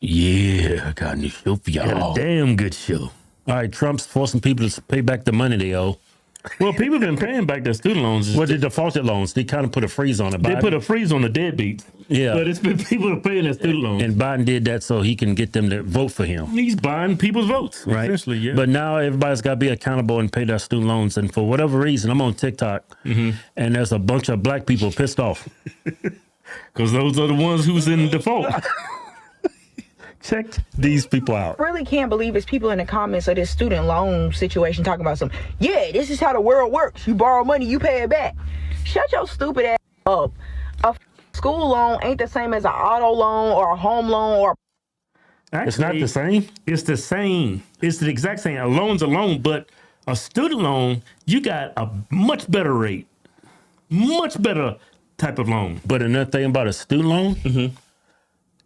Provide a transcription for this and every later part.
Yeah, I got a new show for y'all. Got a damn good show. All right, Trump's forcing people to pay back the money they owe. Well, people have been paying back their student loans. Well, the defaulted loans, they kind of put a freeze on it. They put a freeze on the deadbeats. Yeah. But it's been people are paying their student loans. And Biden did that so he can get them to vote for him. He's buying people's votes, right? Essentially, yeah. But now everybody's got to be accountable and pay their student loans. And for whatever reason, I'm on TikTok, and there's a bunch of black people pissed off. Because those are the ones who's in default. Check these people out. I really can't believe it's people in the comments of this student loan situation talking about this is how the world works. You borrow money, you pay it back. Shut your stupid ass up. A school loan ain't the same as an auto loan or a home loan or... Actually, it's not the same? It's the same. It's the exact same. A loan's a loan, but a student loan, you got a much better rate. Much better type of loan. But another thing about a student loan,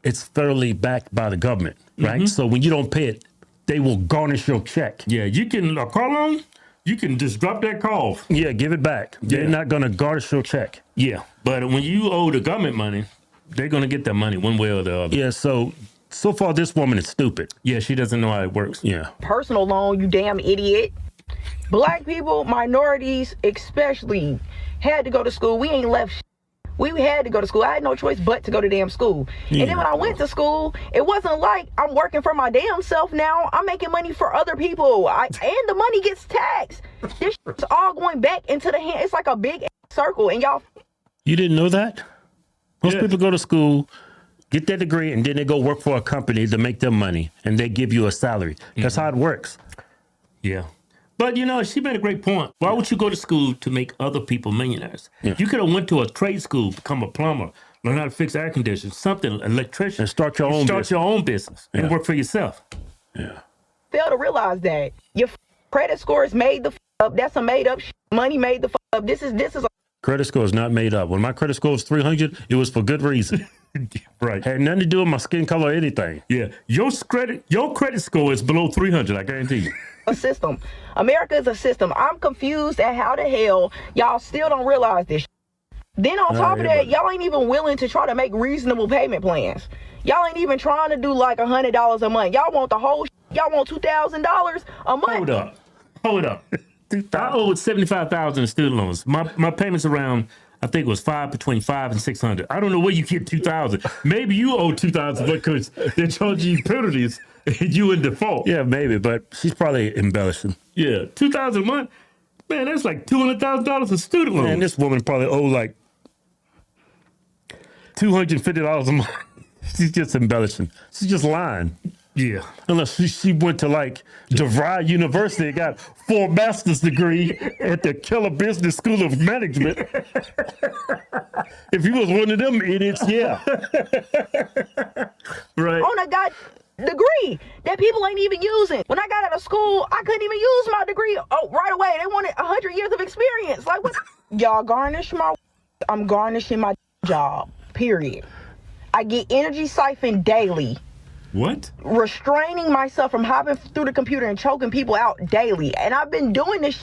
it's federally backed by the government, right? So when you don't pay it, they will garnish your check. Yeah, a car loan, you can just drop that car off. Yeah, give it back. They're not going to garnish your check. Yeah, but when you owe the government money, they're going to get their money one way or the other. Yeah, so far this woman is stupid. Yeah, she doesn't know how it works. Yeah. Personal loan, you damn idiot. Black people, minorities especially, had to go to school. We ain't left We had to go to school. I had no choice but to go to damn school. And then when I went to school, it wasn't like I'm working for my damn self now. I'm making money for other people. And the money gets taxed. This shit's all going back into the hand. It's like a big circle. And y'all... You didn't know that? Most people go to school, get their degree, and then they go work for a company to make them money. And they give you a salary. That's how it works. Yeah. But, she made a great point. Why would you go to school to make other people millionaires? Yeah. You could have went to a trade school, become a plumber, learn how to fix air conditioners, something, electrician. And start your own business. And work for yourself. Yeah. Fail to realize that your credit score is made the up. That's a made up shit. Money made the up. This is a credit score is not made up. When my credit score was 300, it was for good reason. Right. Had nothing to do with my skin color or anything. Yeah. Your credit score is below 300, I guarantee you. A system. America is a system. I'm confused at how the hell y'all still don't realize this. Then on top of that, y'all ain't even willing to try to make reasonable payment plans. Y'all ain't even trying to do like $100 a month. Y'all want the whole. Y'all want $2,000 a month. Hold up. I owed $75,000 in student loans. My payments around, I think it was between $500 and $600. I don't know where you get $2,000. Maybe you owe $2,000 because they're charging you penalties and you in default. Yeah, maybe, but she's probably embellishing. Yeah, $2,000 a month. Man, that's like $200,000 in student loans. Man, this woman probably owed like $250 a month. She's just embellishing. She's just lying. Yeah. Unless she went to like DeVry University and got 4 master's degree at the Keller Business School of Management. If you was one of them idiots, yeah. Right. On a god degree that people ain't even using. When I got out of school, I couldn't even use my degree. Oh, right away. They wanted 100 years of experience. Like, what? Y'all garnish I'm garnishing my job, period. I get energy siphoned daily. What? Restraining myself from hopping through the computer and choking people out daily. And I've been doing this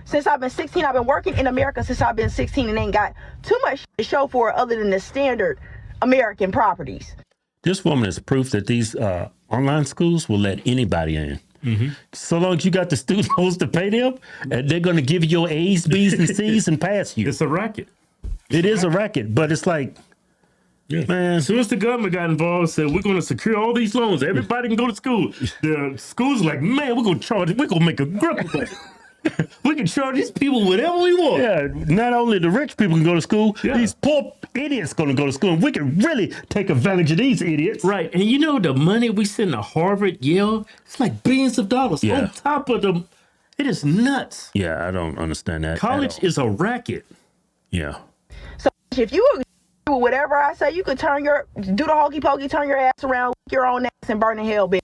since I've been 16. I've been working in America since I've been 16 and ain't got too much to show for it other than the standard American properties. This woman is proof that these online schools will let anybody in. Mm-hmm. So long as you got the student loans to pay them, and they're going to give you your A's, B's, and C's and pass you. It's a racket. It is a racket, but it's like, man. As soon as the government got involved and said, we're going to secure all these loans, everybody can go to school. The schools like, man, we're going to make a grip of it. We can charge these people whatever we want. Yeah, not only the rich people can go to school, these poor idiots going to go to school. And we can really take advantage of these idiots. Right. And the money we send to Harvard, Yale, it's like billions of dollars on top of them. It is nuts. Yeah, I don't understand that. College is a racket. Yeah. So if you do whatever I say, you could do the hokey pokey, turn your ass around, lick your own ass, and burn in hell, bitch.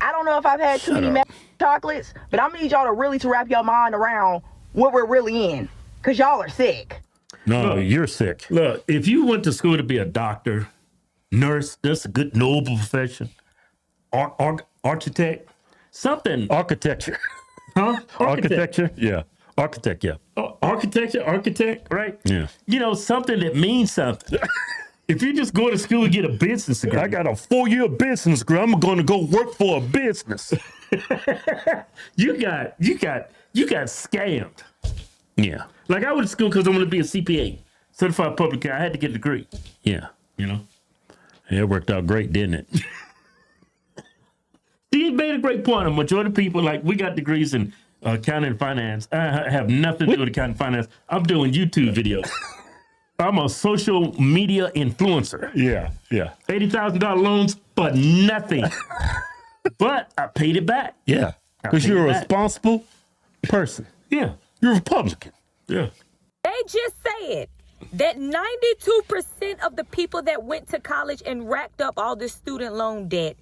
I don't know if I've had too many chocolates, but I'm gonna need y'all to wrap your mind around what we're really in, because y'all are sick. No, you're sick. Look, if you went to school to be a doctor, nurse, that's a good noble profession. Architect, something. Architecture. Huh? Architecture? Yeah. Architect, yeah. Architect, right? Yeah. Something that means something. If you just go to school and get a business degree, I got a 4-year business degree. I'm going to go work for a business. you got scammed. Yeah. Like I went to school because I wanted to be a CPA, certified public accountant. I had to get a degree. Yeah. You know, It worked out great, didn't it? he made a great point. A majority of people, like, we got degrees in accounting and finance. I have nothing to do with accounting and finance. I'm doing YouTube videos. I'm a social media influencer. Yeah. Yeah. $80,000 loans, but nothing. But I paid it back. Yeah. Because you're a responsible person. Yeah. You're a Republican. Yeah. They just said that 92% of the people that went to college and racked up all this student loan debt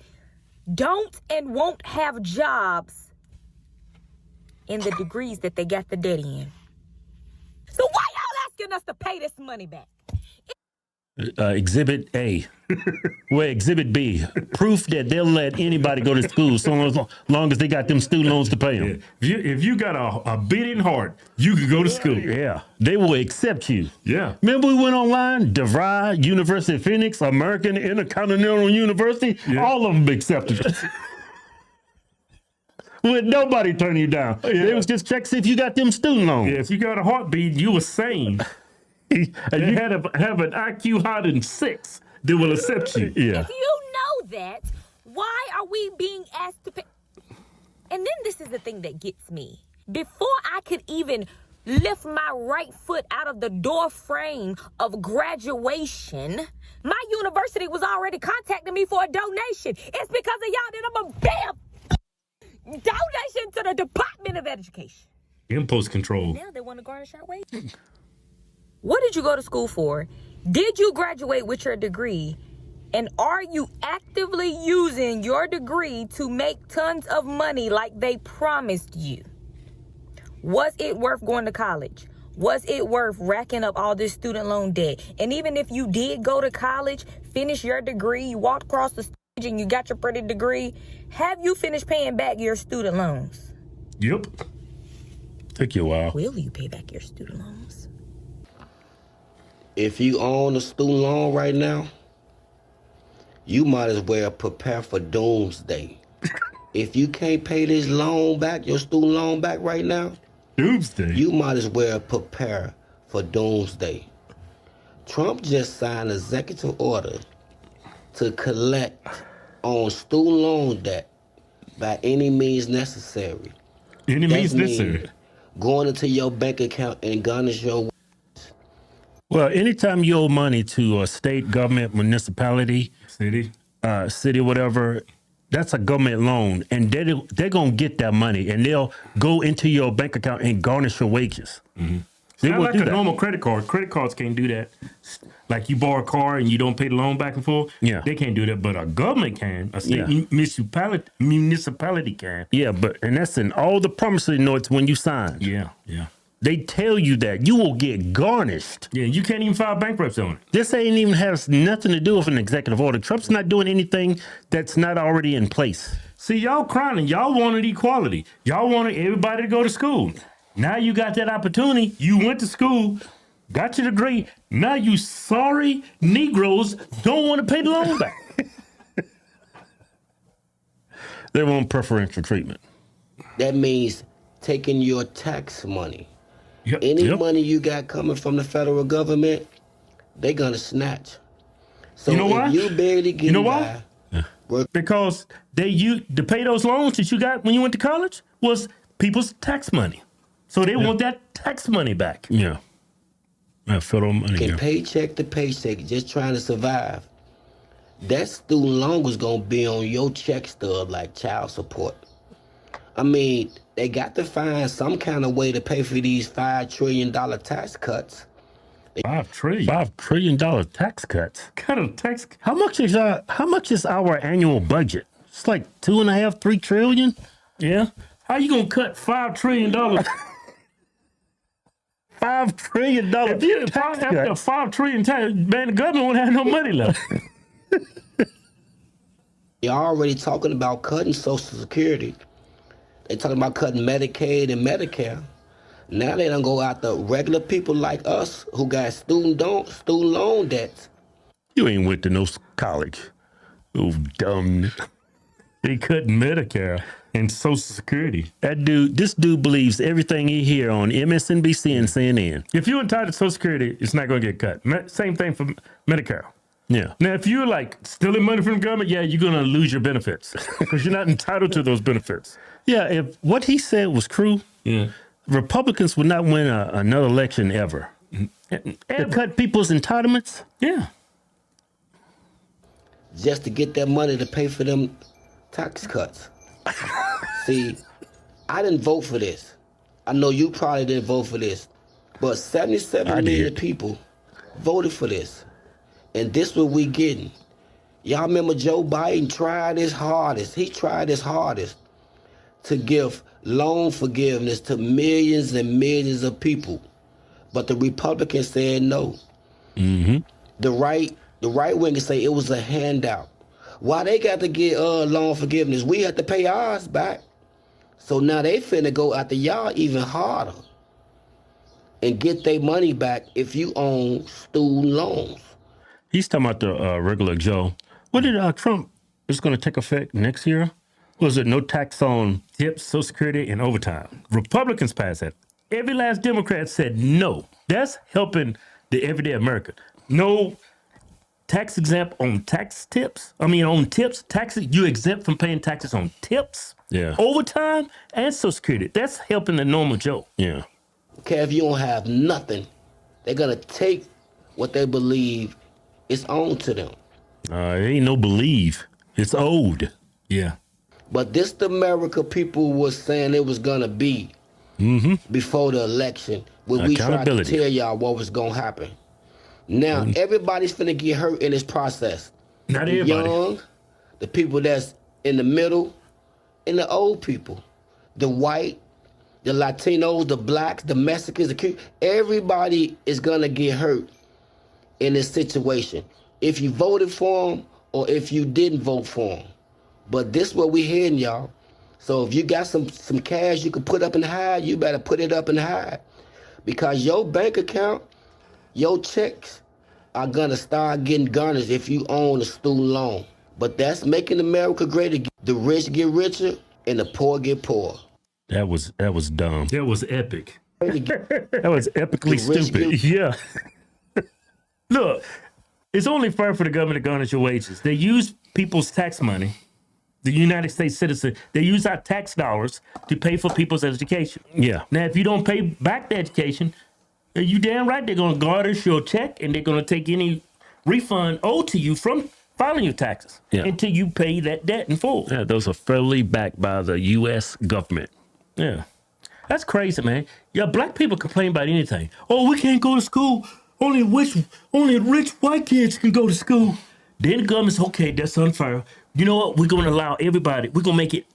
don't and won't have jobs in the degrees that they got the debt in. So why y'all asking us to pay this money back? Exhibit A. Well, Exhibit B. Proof that they'll let anybody go to school so long as they got them student loans to pay them. If you got a beating heart, you can go to school. Yeah. They will accept you. Yeah. Remember we went online? DeVry, University of Phoenix, American Intercontinental University, all of them accepted us. With nobody turning you down. They was just check see if you got them student loans. Yeah, if you got a heartbeat, you were sane. And you had to have an IQ higher than 6 that will accept you. Yeah. If you know that, why are we being asked to pay? And then this is the thing that gets me. Before I could even lift my right foot out of the door frame of graduation, my university was already contacting me for a donation. It's because of y'all that I'm a damn donation to the Department of Education. Impulse control. Now they want to garnish our wages. What did you go to school for? Did you graduate with your degree? And are you actively using your degree to make tons of money like they promised you? Was it worth going to college? Was it worth racking up all this student loan debt? And even if you did go to college, finish your degree, you walked across the stage and you got your pretty degree, have you finished paying back your student loans? Yep. Took you a while. Will you pay back your student loans? If you own a student loan right now, you might as well prepare for doomsday. If you can't pay this loan back, your student loan back right now, Doomsday. you might as well prepare for doomsday. Trump just signed an executive order to collect on student loan debt by any means necessary. Any means That necessary. means going into your bank account and garnish your. Well, anytime you owe money to a state government, municipality, City. city, whatever, that's a government loan, and they're gonna get that money, and they'll go into your bank account and garnish your wages. Mm-hmm. They Not will like do a that. normal credit card. Credit cards can't do that. Like you borrow a car and you don't pay the loan back and forth. Yeah. They can't do that, but a government can. A state Yeah. municipality can. Yeah, and that's in all the promissory notes when you sign. Yeah. Yeah. They tell you that you will get garnished. Yeah. You can't even file bankruptcy on it. This ain't even has nothing to do with an executive order. Trump's not doing anything that's not already in place. See, y'all crying. Y'all wanted equality. Y'all wanted everybody to go to school. Now you got that opportunity. You went to school, got your degree. Now you sorry Negroes don't want to pay the loan back. They want preferential treatment. That means taking your tax money. Yep. Any Yep. money you got coming from the federal government, they gonna snatch. So You know why? if you barely get You know why? by, Because to pay those loans that you got when you went to college was people's tax money. So they want that tax money back. Yeah. Federal money. can Yeah. paycheck to paycheck, just trying to survive, that student loan was gonna be on your check stub like child support. I mean, they got to find some kind of way to pay for these $5 trillion tax cuts. $5 trillion. $5 trillion tax cuts. Kind of tax. How much is our annual budget? It's like 2.5, 3 trillion. Yeah. How you gonna cut $5 trillion? $5 trillion tax After cuts. $5 trillion tax, man, the government won't have no money left. They're already talking about cutting Social Security. They talking about cutting Medicaid and Medicare. Now they done go after regular people like us who got student loan debts. You ain't went to no college. Oh, dumb. They cut Medicare and Social Security. This dude believes everything he hear on MSNBC and CNN. If you're entitled to Social Security, it's not going to get cut. Same thing for Medicare. Yeah. Now, if you're like stealing money from the government, yeah, you're going to lose your benefits because you're not entitled to those benefits. Yeah, if what he said was true, Republicans would not win another election ever. And cut people's entitlements? Yeah. Just to get that money to pay for them tax cuts. See, I didn't vote for this. I know you probably didn't vote for this, but 77 million people voted for this. And this what we getting. Y'all remember Joe Biden tried his hardest. He tried his hardest to give loan forgiveness to millions and millions of people. But the Republicans said no. Mm-hmm. The right wing say it was a handout. Why they got to get loan forgiveness? We have to pay ours back. So now they finna go after y'all even harder and get their money back if you own student loans. He's talking about the regular Joe. What did Trump is going to take effect next year? Was it no tax on tips, Social Security, and overtime? Republicans passed that. Every last Democrat said no. That's helping the everyday American. No tax exempt on tax tips. On tips, taxes. You exempt from paying taxes on tips, overtime, and Social Security. That's helping the normal Joe. Yeah. Okay, if you don't have nothing, they're gonna take what they believe is owed to them. It ain't no believe. It's owed. Yeah. But this the America people was saying it was gonna be before the election, when we tried to tell y'all what was gonna happen. Now everybody's finna get hurt in this process. Not the everybody. Young, the people that's in the middle, and the old people, the white, the Latinos, the blacks, the Mexicans, the Cubans. Everybody is gonna get hurt in this situation. If you voted for them or if you didn't vote for them. But this what we hearing, y'all. So if you got some cash you can put up and hide, you better put it up and hide. Because your bank account, your checks are gonna start getting garnished if you own a student loan. But that's making America great again. The rich get richer and the poor get poor. That was dumb. That was epic. That was epically stupid. Yeah. Look, it's only fair for the government to garnish your wages. They use people's tax money, the United States citizen, they use our tax dollars to pay for people's education. Yeah. Now, if you don't pay back the education, you damn right they're going to garnish your check and they're going to take any refund owed to you from filing your taxes until you pay that debt in full. Yeah, those are federally backed by the U.S. government. Yeah. That's crazy, man. Yeah, black people complain about anything. Oh, we can't go to school. Only rich white kids can go to school. Then the government's, okay, that's unfair. You know what? We're going to allow everybody. We're going to make it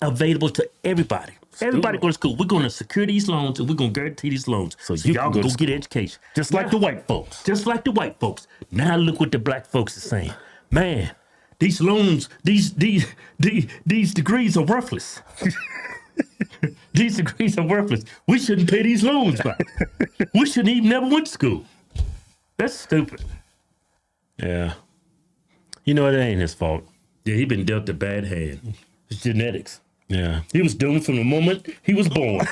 available to everybody. Everybody go to school. We're going to secure these loans and we're going to guarantee these loans. So y'all can go get education. Just like the white folks. Just like the white folks. Now look what the black folks are saying. Man, these loans, these degrees are worthless. These degrees are worthless. We shouldn't pay these loans back. We shouldn't even never went to school. That's stupid. Yeah. You know, it ain't his fault. Yeah, he been dealt a bad hand. It's genetics. Yeah. He was doomed from the moment he was born.